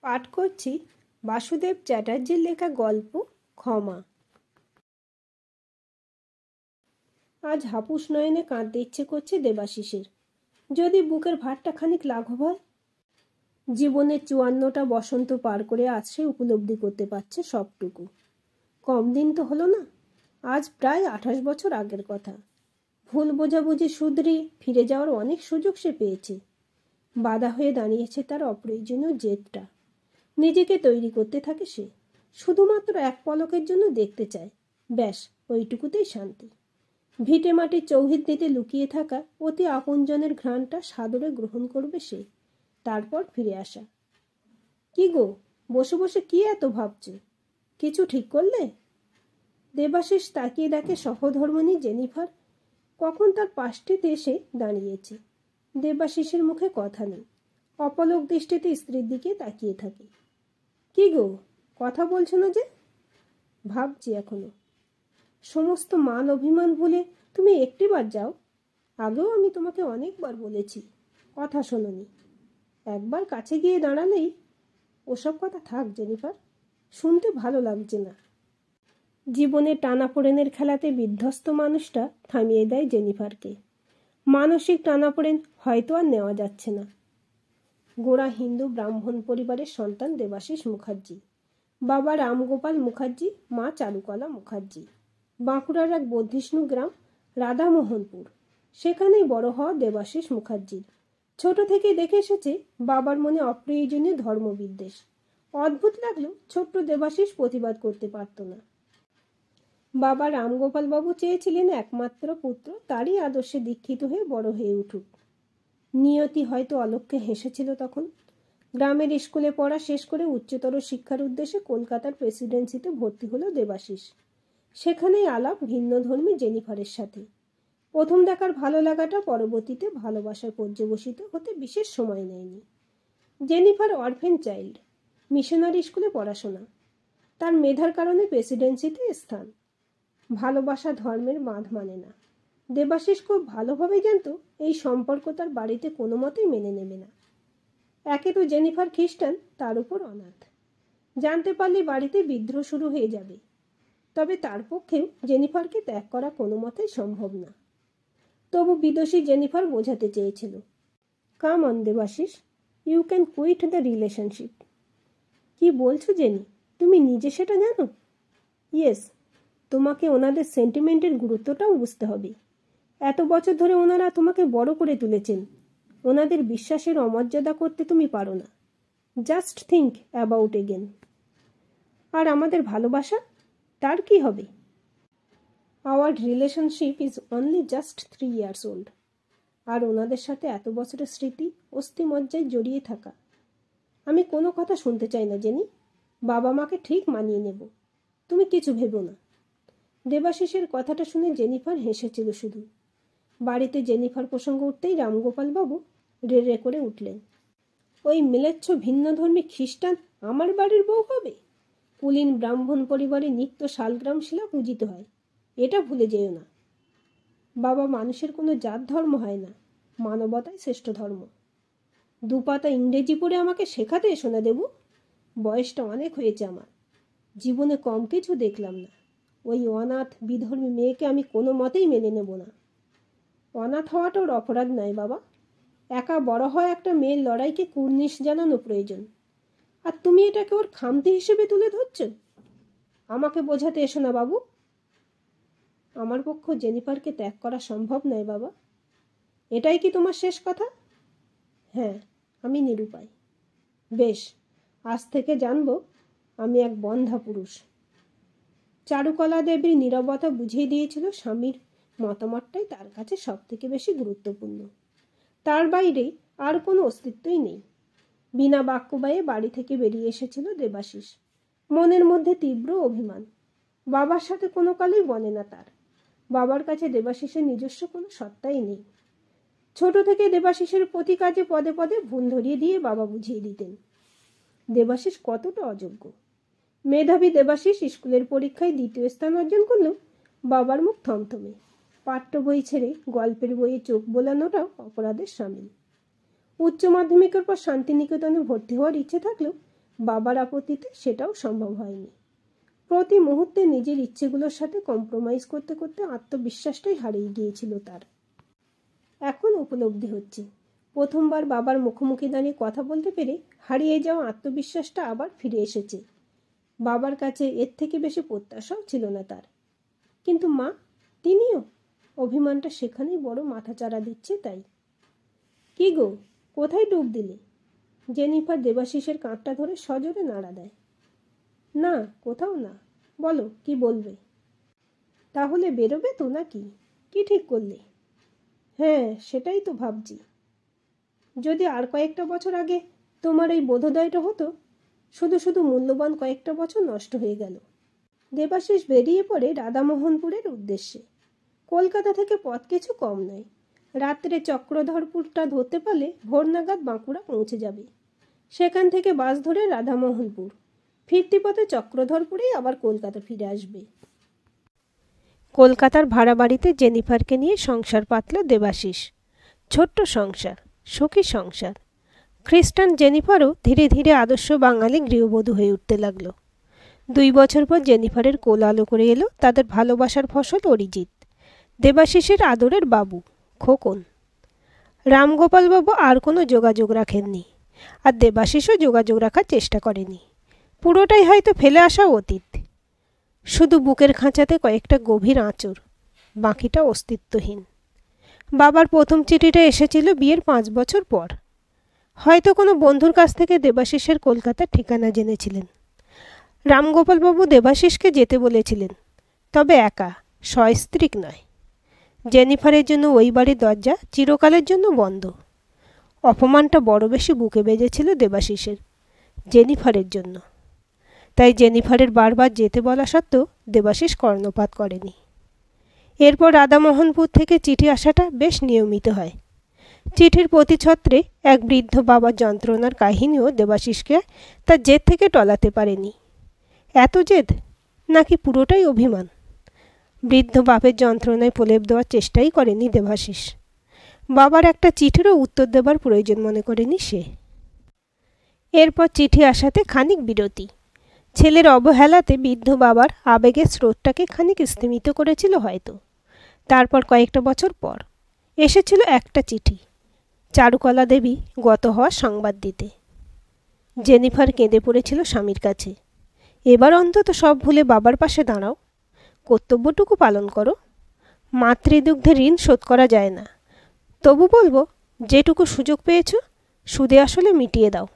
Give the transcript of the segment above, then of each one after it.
পাঠ করছি বাসুদেব চ্যাটার্জির লেখা গল্প ক্ষমা। আজ হাপুস নয়নে কাঁদতে ইচ্ছে করছে দেবাশিসের। যদি বুকের ভারটা খানিক লাঘব হয়। জীবনের 54টা বসন্ত পার করে আজ সে উপলব্ধি করতে পারছে সবটুকু। কম দিন তো হলো না, আজ প্রায় 28 বছর আগের কথা। ভুল বোঝাবুঝি শুধরিয়ে ফিরে যাওয়ার অনেক সুযোগ সে পেয়েছে। বাধা হয়ে দাঁড়িয়েছে তার অপ্রয়োজনীয় জেদটা। নিজেকে তৈরি করতে থাকে সে, শুধুমাত্র এক পলকের জন্য দেখতে চায়, ব্যাস ওইটুকুতেই শান্তি। ভিটে মাটির চৌহদ্দিতে লুকিয়ে থাকা অতি আপনজনের ঘ্রাণটা সাদরে গ্রহণ করবে সে, তারপর ফিরে আসা। কি গো, বসে বসে কি এত ভাবছ? কিছু ঠিক করলে? দেবাশিস তাকিয়ে দেখে সহধর্মিণী জেনিফার কখন তার পাশটিতে এসে দাঁড়িয়েছে। দেবাশিসের মুখে কথা নেই, অপলক দৃষ্টিতে স্ত্রীর দিকে তাকিয়ে থাকে। কি গো, কথা বলছো না যে? ভাবছি এখনো। সমস্ত মান অভিমান ভুলে তুমি একটিবার যাও। আগেও আমি তোমাকে অনেকবার বলেছি, কথা শোনোনি। একবার কাছে গিয়ে দাঁড়ালেই। ওসব কথা থাক জেনিফার, শুনতে ভালো লাগছে না। জীবনে টানাপোড়েনের খেলাতে বিধ্বস্ত মানুষটা থামিয়ে দেয় জেনিফারকে। মানসিক টানাপোড়েন হয়তো আর নেওয়া যাচ্ছে না। গোড়া হিন্দু ব্রাহ্মণ পরিবারের সন্তান দেবাশিস মুখার্জি। বাবা রামগোপাল মুখার্জি, মা চারুকলা মুখার্জি। বাঁকুড়ার এক বর্ধিষ্ণু গ্রাম রাধামোহনপুর, সেখানেই বড় হওয়া দেবাশিস মুখার্জির। ছোট থেকে দেখে এসেছে বাবার মনে অপ্রয়োজনীয় ধর্মবিদ্বেষ। অদ্ভুত লাগলেও ছোট্ট দেবাশিস প্রতিবাদ করতে পারত না। বাবা রামগোপাল বাবু চেয়েছিলেন একমাত্র পুত্র তারই আদর্শে দীক্ষিত হয়ে বড় হয়ে উঠুক। নিয়তি হয়তো অলোককে হেসেছিল তখন। গ্রামের স্কুলে পড়া শেষ করে উচ্চতর শিক্ষার উদ্দেশ্যে কলকাতার প্রেসিডেন্সিতে ভর্তি হলো দেবাশিস। সেখানেই আলাপ ভিন্নধর্মী জেনিফারের সাথে। প্রথম দেখার ভালো লাগাটা পরবর্তীতে ভালোবাসার পর্যবসিত হতে বিশেষ সময় নেয়নি। জেনিফার অরফেন চাইল্ড, মিশনারি স্কুলে পড়াশোনা। তার মেধার কারণে প্রেসিডেন্সিতে স্থান। ভালোবাসা ধর্মের বাঁধ মানে না। দেবাশিস খুব ভালোভাবেই জানত এই সম্পর্ক তার বাড়িতে কোনো মতেই মেনে নেবে না। একে তো জেনিফার খ্রিস্টান, তার উপর অনাথ। জানতে পারলে বাড়িতে বিদ্রোহ শুরু হয়ে যাবে। তবে তার পক্ষেও জেনিফারকে ত্যাগ করা কোনো মতেই সম্ভব না। তবু বিদোষী জেনিফার বোঝাতে চেয়েছিল, come on Debashis, you can quit the relationship. কি বলছো জেনি, তুমি নিজে সেটা জানো? ইয়েস, তোমাকে ওনাদের সেন্টিমেন্টের গুরুত্বটাও বুঝতে হবে। এত বছর ধরে ওনারা তোমাকে বড় করে তুলেছেন। ওনাদের বিশ্বাসের অমর্যাদা করতে তুমি পারো না। Just think about again. আর আমাদের ভালোবাসা, তার কি হবে? Our relationship is only just 3 years old। আর ওনাদের সাথে এত বছরের স্মৃতি অস্থিমজ্জায় জড়িয়ে থাকা। আমি কোনো কথা শুনতে চাই না জেনি। বাবা মাকে ঠিক মানিয়ে নেব, তুমি কিছু ভেবো না। দেবাশিসের কথাটা শুনে জেনিফার হেসেছিল শুধু। বাড়িতে জেনিফার প্রসঙ্গ উঠতেই রামগোপাল বাবু রেড়ে করে উঠলেন, ওই মিলেচ্ছ ভিন্নধর্মী খ্রিস্টান আমার বাড়ির বউ হবে? কুলীন ব্রাহ্মণ পরিবারে নিত্য শালগ্রাম শিলা পূজিত হয়, এটা ভুলে যেও না। বাবা, মানুষের কোনো জাত ধর্ম হয় না, মানবতাই শ্রেষ্ঠ ধর্ম। দুপাতা ইংরেজি পড়ে আমাকে শেখাতে এসো না দেবু। বয়সটা অনেক হয়েছে আমার, জীবনে কম কিছু দেখলাম না। ওই অনাথ বিধর্মী মেয়েকে আমি কোনো মতেই মেনে নেব না। অনাথ হওয়াটা ওর অপরাধ নয় বাবা। একা বড় হয় একটা মেয়ের লড়াইকে কুর্নিশ জানানো প্রয়োজন। আর তুমি এটাকে ওর খামতি হিসেবে তুলে ধরছ। আমাকে বোঝাতে এসো না বাবু। আমার পক্ষ জেনিফারকে ত্যাগ করা সম্ভব নয় বাবা। এটাই কি তোমার শেষ কথা? হ্যাঁ, আমি নিরুপায়। বেশ, আজ থেকে জানব আমি এক বন্ধা পুরুষ। চারুকলা দেবীর নীরবতা বুঝিয়ে দিয়েছিল স্বামীর মতামতটাই তার কাছে সব থেকে বেশি গুরুত্বপূর্ণ। তার বাইরে আর কোনো অস্তিত্বই নেই। বিনা বাক্যবায়ে বাড়ি থেকে বেরিয়ে এসেছিল দেবাশিস। মনের মধ্যে তীব্র অভিমান। বাবার সাথে কোনো কালেই বনে না তার। বাবার কাছে দেবাশিসের নিজস্ব কোনো সত্তাই নেই। ছোট থেকে দেবাশিসের প্রতি কাজে পদে পদে ভুল ধরিয়ে দিয়ে বাবা বুঝিয়ে দিতেন দেবাশিস কতটা অযোগ্য। মেধাবী দেবাশিস স্কুলের পরীক্ষায় 2য় স্থান অর্জন করলেও বাবার মুখ থমথমে। পাঠ্য বই ছেড়ে গল্পের বইয়ে চোখ বোলানোটাও অপরাধের সামিল। উচ্চ মাধ্যমিকের পর শান্তিনিকেতনে ভর্তি হওয়ার ইচ্ছে থাকলেও বাবার আপত্তিতে সেটাও সম্ভব হয়নি। প্রতি মুহূর্তে নিজের ইচ্ছেগুলোর সাথে কম্প্রোমাইজ করতে করতে আত্মবিশ্বাসটাই হারিয়ে গিয়েছিল তার। এখন উপলব্ধি হচ্ছে, প্রথমবার বাবার মুখোমুখি দাঁড়িয়ে কথা বলতে পেরে হারিয়ে যাওয়া আত্মবিশ্বাসটা আবার ফিরে এসেছে। বাবার কাছে এর থেকে বেশি প্রত্যাশাও ছিল না তার। কিন্তু মা, তিনিও? অভিমানটা সেখানেই বড় মাথাচাড়া দিচ্ছে তাই। কি গো, কোথায় ডুব দিলে? জেনিফার দেবাশিসের কাঁধটা ধরে সজোরে নাড়া দেয়। না, কোথাও না। বলো, কি বলবে? তাহলে বেরোবে তো নাকি? কি ঠিক করলে? হ্যাঁ, সেটাই তো ভাবছি। যদি আর কয়েকটা বছর আগে তোমার এই বোধোদয়টা হতো। শুধু শুধু মূল্যবান কয়েকটা বছর নষ্ট হয়ে গেল। দেবাশিস বেরিয়ে পড়ে রাধামোহনপুরের উদ্দেশ্যে। কলকাতা থেকে পথ কিছু কম নয়। রাত্রে চক্রধরপুরটা ধরতে পারলে ভোর নাগাদ বাঁকুড়া পৌঁছে যাবে। সেখান থেকে বাস ধরে রাধামোহনপুর, ফিরতি পথে চক্রধরপুরেই আবার কলকাতা ফিরে আসবে। কলকাতার ভাড়া বাড়িতে জেনিফারকে নিয়ে সংসার পাতল দেবাশিস। ছোট্ট সংসার, সুখী সংসার। খ্রিস্টান জেনিফারও ধীরে ধীরে আদর্শ বাঙালি গৃহবধূ হয়ে উঠতে লাগলো। 2 বছর পর জেনিফারের কোল আলো করে এলো তাদের ভালোবাসার ফসল অরিজিৎ, দেবাশিসের আদরের বাবু, খোকন। রামগোপালবাবু আর কোনো যোগাযোগ রাখেননি, আর দেবাশিসও যোগাযোগ রাখার চেষ্টা করেনি। পুরোটাই হয়তো ফেলে আসা অতীত। শুধু বুকের খাঁচাতে কয়েকটা গভীর আঁচড়, বাকিটা অস্তিত্বহীন। বাবার প্রথম চিঠিটা এসেছিল বিয়ের 5 বছর পর। হয়তো কোনো বন্ধুর কাছ থেকে দেবাশিসের কলকাতার ঠিকানা জেনেছিলেন। রামগোপালবাবু দেবাশিসকে যেতে বলেছিলেন, তবে একা, সস্ত্রীক নয়। জেনিফারের জন্য ওই বাড়ির দরজা চিরকালের জন্য বন্ধ। অপমানটা বড় বেশি বুকে বেজেছিল দেবাশিসের, জেনিফারের জন্য। তাই জেনিফারের বারবার যেতে বলা সত্ত্বেও দেবাশিস কর্ণপাত করেনি। এরপর রাধামোহনপুর থেকে চিঠি আসাটা বেশ নিয়মিত হয়। চিঠির প্রতিছত্রে এক বৃদ্ধ বাবার যন্ত্রণার কাহিনীও দেবাশিসকে তার জেদ থেকে টলাতে পারেনি। এত জেদ, নাকি পুরোটাই অভিমান? বৃদ্ধ বাপের যন্ত্রণায় প্রলেপ দেওয়ার চেষ্টাই করেনি দেবাশিস। বাবার একটা চিঠিরও উত্তর দেবার প্রয়োজন মনে করেনি সে। এরপর চিঠি আসাতে খানিক বিরতি। ছেলের অবহেলাতে বৃদ্ধ বাবার আবেগের স্রোতটাকে খানিক স্তিমিত করেছিল হয়তো। তারপর কয়েকটা বছর পর এসেছিল একটা চিঠি, চারুকলা দেবী গত হওয়ার সংবাদ দিতে। জেনিফার কেঁদে পড়েছিল স্বামীর কাছে। এবার অন্তত সব ভুলে বাবার পাশে দাঁড়াও, কর্তব্যটুকু পালন করো। মাতৃদুগ্ধের ঋণ শোধ করা যায় না, তবু বলবো যেটুকু সুযোগ পেয়েছ সুদে আসলে মিটিয়ে দাও।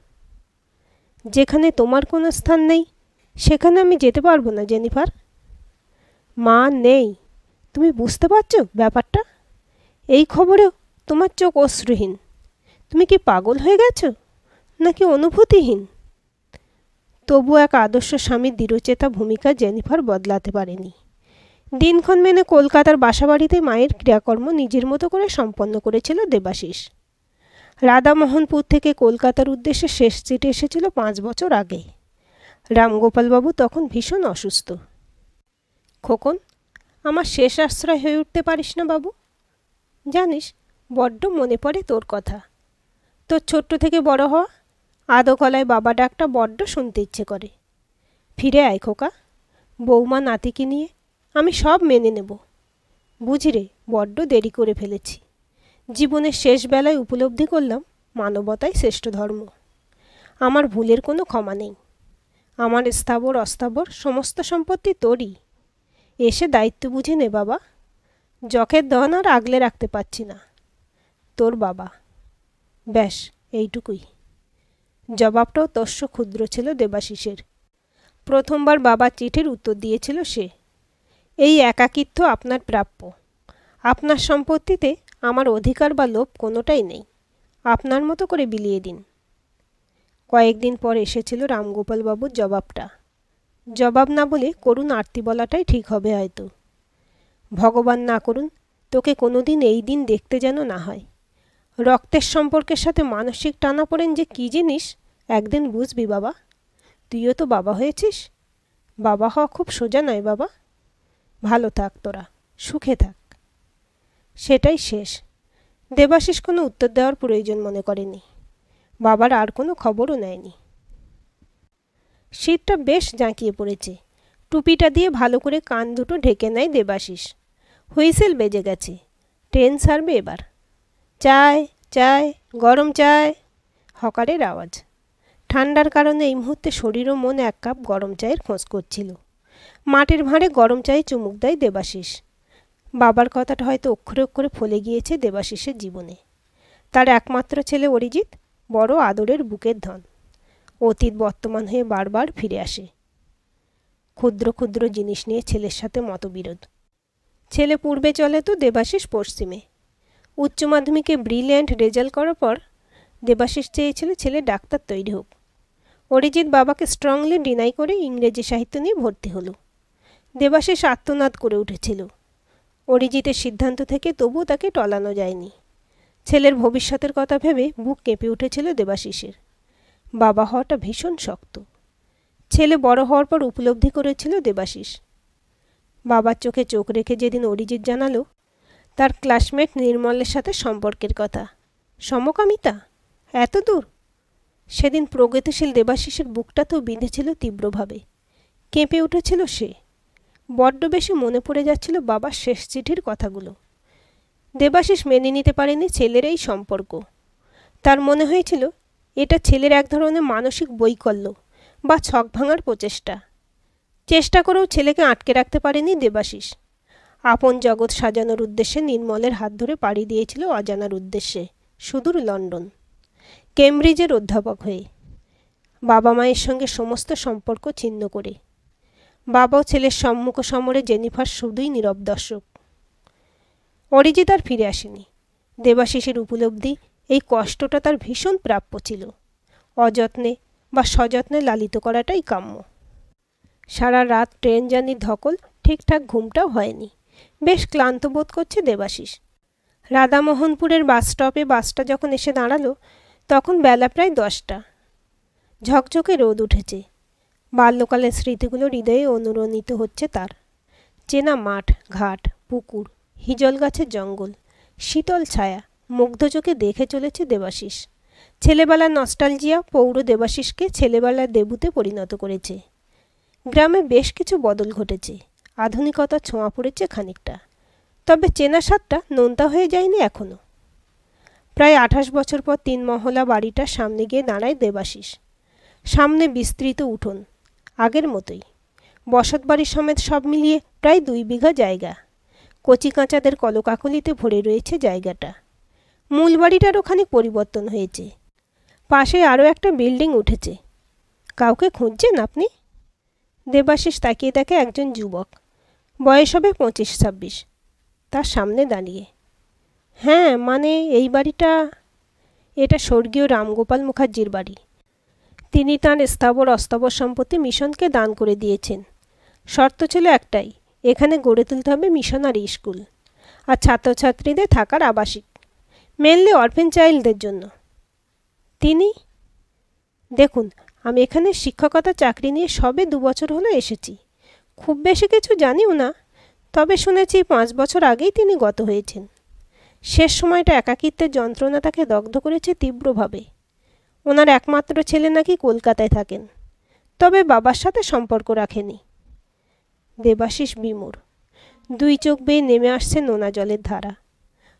যেখানে তোমার কোনো স্থান নেই সেখানে আমি যেতে পারবো না জেনিফার। মা নেই, তুমি বুঝতে পারছো ব্যাপারটা? এই খবরেও তোমার চোখ অশ্রুহীন। তুমি কি পাগল হয়ে গেছো, নাকি অনুভূতিহীন? তবু এক আদর্শ স্বামীর দৃঢ়চেতা ভূমিকা জেনিফার বদলাতে পারেনি। দিনক্ষণ মেনে কলকাতার বাসাবাড়িতে মায়ের ক্রিয়াকর্ম নিজের মতো করে সম্পন্ন করেছিল দেবাশিস। রাধামোহনপুর থেকে কলকাতার উদ্দেশ্যে শেষ চিঠি এসেছিল 5 বছর আগে। রামগোপালবাবু তখন ভীষণ অসুস্থ। খোকন, আমার শেষ আশ্রয় হয়ে উঠতে পারিস না বাবু? জানিস, বড্ড মনে পড়ে তোর কথা। তোর ছোট্ট থেকে বড় হওয়া, আদো গলায় বাবা ডাকটা বড্ড শুনতে ইচ্ছে করে। ফিরে আয় খোকা, বৌমা নাতিকে নিয়ে আমি সব মেনে নেব। বুঝি রে, বড্ড দেরি করে ফেলেছি। জীবনের শেষ বেলায় উপলব্ধি করলাম মানবতাই শ্রেষ্ঠ ধর্ম। আমার ভুলের কোনো ক্ষমা নেই। আমার স্থাবর অস্থাবর সমস্ত সম্পত্তি তোরই। এসে দায়িত্ব বুঝে নে বাবা। যখের দহন আর আগলে রাখতে পারছি না। তোর বাবা। ব্যাস, এইটুকুই। জবাবটাও তস্য ক্ষুদ্র ছিল দেবাশিসের। প্রথমবার বাবার চিঠির উত্তর দিয়েছিল সে। এই একাকিত্ব আপনার প্রাপ্য। আপনার সম্পত্তিতে আমার অধিকার বা লোভ কোনোটাই নেই। আপনার মতো করে বিলিয়ে দিন। কয়েকদিন পর এসেছিল রামগোপালবাবুর জবাবটা। জবাব না বলে করুণ আরতি বলাটাই ঠিক হবে হয়তো। ভগবান না করুন তোকে কোনোদিন এই দিন দেখতে যেন না হয়। রক্তের সম্পর্কের সাথে মানসিক টানাপোড়েন যে কী জিনিস একদিন বুঝবি বাবা। তুইও তো বাবা হয়েছিস। বাবা হওয়া খুব সোজা নয় বাবা। ভালো থাক তোরা, সুখে থাক। সেটাই শেষ। দেবাশিস কোনো উত্তর দেওয়ার প্রয়োজন মনে করেনি। বাবার আর কোনো খবরও নেয়নি। শীতটা বেশ জাঁকিয়ে পড়েছে। টুপিটা দিয়ে ভালো করে কান দুটো ঢেকে নেয় দেবাশিস। হুইসেল বেজে গেছে। ট্রেন ছাড়বে এবার। চায় চায়, গরম চায়। হকারের আওয়াজ। ঠান্ডার কারণে এই মুহূর্তে শরীর ও মন এক কাপ গরম চায়ের খোঁজ করছিল। মাটির ভাঁড়ে গরম চায়ে চুমুক দেয় দেবাশিস। বাবার কথাটা হয়তো অক্ষরে অক্ষরে ফলে গিয়েছে দেবাশিসের জীবনে। তার একমাত্র ছেলে অরিজিৎ বড় আদরের বুকের ধন। অতীত বর্তমান হয়ে বারবার ফিরে আসে। ক্ষুদ্র ক্ষুদ্র জিনিস নিয়ে ছেলের সাথে মতবিরোধ। ছেলে পূর্বে চলে তো দেবাশিস পশ্চিমে। উচ্চ মাধ্যমিকে ব্রিলিয়ান্ট রেজাল্ট করার পর দেবাশিস চেয়েছিল ছেলে ডাক্তার তৈরি হোক। অরিজিৎ বাবাকে স্ট্রংলি ডিনাই করে ইংরেজি সাহিত্য নিয়ে ভর্তি হলো। দেবাশিস আত্মনাদ করে উঠেছিল। অরিজিতের সিদ্ধান্ত থেকে তবুও তাকে টলানো যায়নি। ছেলের ভবিষ্যতের কথা ভেবে বুক কেঁপে উঠেছিল দেবাশিসের। বাবা হওয়াটা ভীষণ শক্ত। ছেলে বড় হওয়ার পর উপলব্ধি করেছিল দেবাশিস। বাবার চোখে চোখ রেখে যেদিন অরিজিৎ জানালো তার ক্লাসমেট নির্মলের সাথে সম্পর্কের কথা, সমকামিতা এত দূর, সেদিন প্রগতিশীল দেবাশিসের বুকটা তো বিঁধেছিল তীব্রভাবে। কেঁপে উঠেছিল সে। বড্ড বেশি মনে পড়ে যাচ্ছিল বাবার শেষ চিঠির কথাগুলো। দেবাশিস মেনে নিতে পারেনি ছেলের এই সম্পর্ক। তার মনে হয়েছিল এটা ছেলের এক ধরনের মানসিক বৈকল্য বা ছক ভাঙার প্রচেষ্টা। চেষ্টা করেও ছেলেকে আটকে রাখতে পারেনি দেবাশিস। আপন জগৎ সাজানোর উদ্দেশ্যে নির্মলের হাত ধরে পাড়ি দিয়েছিল অজানার উদ্দেশ্যে সুদূর লন্ডন, কেমব্রিজের অধ্যাপক হয়ে, বাবা মায়ের সঙ্গে সমস্ত সম্পর্ক ছিন্ন করে। বাবা ও ছেলের সম্মুখ সমরে জেনিফার শুধুই নীরব দর্শক। অরিজিৎ আর ফিরে আসেনি। দেবাশিসের উপলব্ধি এই কষ্টটা তার ভীষণ প্রাপ্য ছিল। অযত্নে বা সযত্নে লালিত করাটাই কাম্য। সারা রাত ট্রেন জার্নির ধকল, ঠিকঠাক ঘুমটাও হয়নি। বেশ ক্লান্ত বোধ করছে দেবাশিস। রাধামোহনপুরের বাস স্টপে বাসটা যখন এসে দাঁড়ালো তখন বেলা প্রায় 10টা। ঝকঝকে রোদ উঠেছে। বাল্যকালের স্মৃতিগুলো হৃদয়ে অনুরণিত হচ্ছে তার। চেনা মাঠ, ঘাট, পুকুর, হিজল গাছের জঙ্গল, শীতল ছায়া মুগ্ধ চোখে দেখে চলেছে দেবাশিস। ছেলেবেলার নস্টালজিয়া পৌর দেবাশিসকে ছেলেবেলার দেবুতে পরিণত করেছে। গ্রামে বেশ কিছু বদল ঘটেছে। আধুনিকতার ছোঁয়া পড়েছে খানিকটা। তবে চেনা স্বাদটা নোনতা হয়ে যায়নি এখনও। প্রায় 28 বছর পর 3 মহলা বাড়িটার সামনে গিয়ে দাঁড়ায় দেবাশিস। সামনে বিস্তৃত উঠোন, আগের মতোই। বসতবাড়ি সমেত সব মিলিয়ে প্রায় 2 বিঘা জায়গা। কচি কাঁচাদের কলকাকলিতে ভরে রয়েছে জায়গাটা। মূল বাড়িটারও খানিক পরিবর্তন হয়েছে। পাশে আরও একটা বিল্ডিং উঠেছে। কাউকে খুঁজছেন আপনি? দেবাশিস তাকিয়ে দেখে একজন যুবক, বয়স হবে 25-26, তার সামনে দাঁড়িয়ে। হ্যাঁ, মানে এই বাড়িটা, এটা স্বর্গীয় রামগোপাল মুখার্জির বাড়ি। তিনি তাঁর স্থাবর অস্থাবর সম্পত্তি মিশনকে দান করে দিয়েছেন। শর্ত ছিল একটাই, এখানে গড়ে তুলতে হবে মিশনারি স্কুল আর ছাত্রছাত্রীদের থাকার আবাসিক, মেনলি অরফেন চাইল্ডদের জন্য। তিনি, দেখুন, আমি এখানে শিক্ষকতা চাকরি নিয়ে সবে 2 বছর হলো এসেছি। খুব বেশি কিছু জানিও না, তবে শুনেছি 5 বছর আগেই তিনি গত হয়েছেন। শেষ সময়টা একাকিত্বের যন্ত্রণা তাকে দগ্ধ করেছে তীব্রভাবে। ওনার একমাত্র ছেলে নাকি কলকাতায় থাকেন, তবে বাবার সাথে সম্পর্ক রাখেনি। দেবাশিস বিমূঢ়। 2 চোখ বেয়ে নেমে আসছে নোনা জলের ধারা।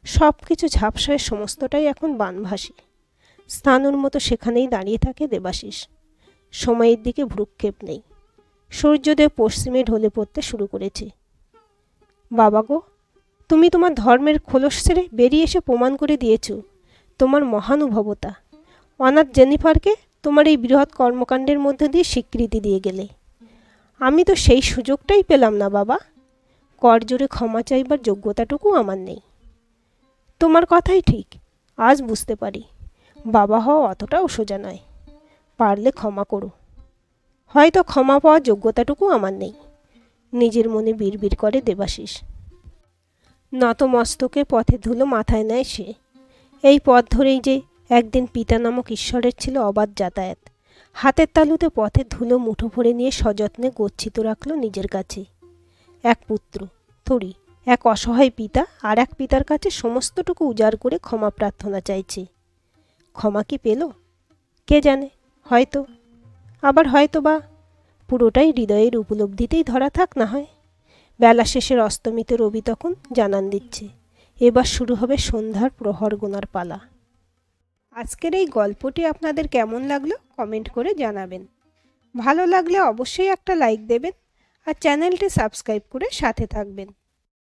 সব কিছু ঝাপসায়, সমস্তটাই এখন বানভাসী। স্থানুর মতো সেখানেই দাঁড়িয়ে থাকে দেবাশিস। সময়ের দিকে ভ্রুক্ষেপ নেই। সূর্যোদয় পশ্চিমে ঢলে পড়তে শুরু করেছে। বাবা গো, তুমি তোমার ধর্মের খোলস ছেড়ে বেরিয়ে এসে প্রমাণ করে দিয়েছ তোমার মহানুভবতা। অনাথ জেনিফারকে তোমার এই বৃহৎ কর্মকাণ্ডের মধ্যে দিয়ে স্বীকৃতি দিয়ে গেলে। আমি তো সেই সুযোগটাই পেলাম না বাবা। করজোড়ে ক্ষমা চাইবার যোগ্যতাটুকু আমার নেই। তোমার কথাই ঠিক, আজ বুঝতে পারি বাবা হওয়া অতটাও সোজা নয়। পারলে ক্ষমা করো। হয়তো ক্ষমা পাওয়ার যোগ্যতাটুকু আমার নেই, নিজের মনে বিড়বিড় করে দেবাশিস। নত মস্তকে পথে ধুলো মাথায় নেয় সে। এই পথ ধরেই যে একদিন পিতা নামক ঈশ্বরের ছিল অবাধ যাতায়াত। হাতের তালুতে পথের ধুলো মুঠো ভরে নিয়ে সযত্নে গচ্ছিত রাখল নিজের কাছে। এক পুত্র, থরি, এক অসহায় পিতা আর এক পিতার কাছে সমস্তটুকু উজাড় করে ক্ষমা প্রার্থনা চাইছে। ক্ষমা কি পেল? কে জানে, হয়তো, আবার হয়তো বা পুরোটাই হৃদয়ের উপলব্ধিতেই ধরা থাক না হয়। বেলা শেষের অস্তমিত রবি তখন জানান দিচ্ছে এবার শুরু হবে সন্ধ্যার প্রহর গোনার পালা। আজকের এই গল্পটি আপনাদের কেমন লাগলো কমেন্ট করে জানাবেন। ভালো লাগলে অবশ্যই একটা লাইক দেবেন আর চ্যানেলটি সাবস্ক্রাইব করে সাথে থাকবেন।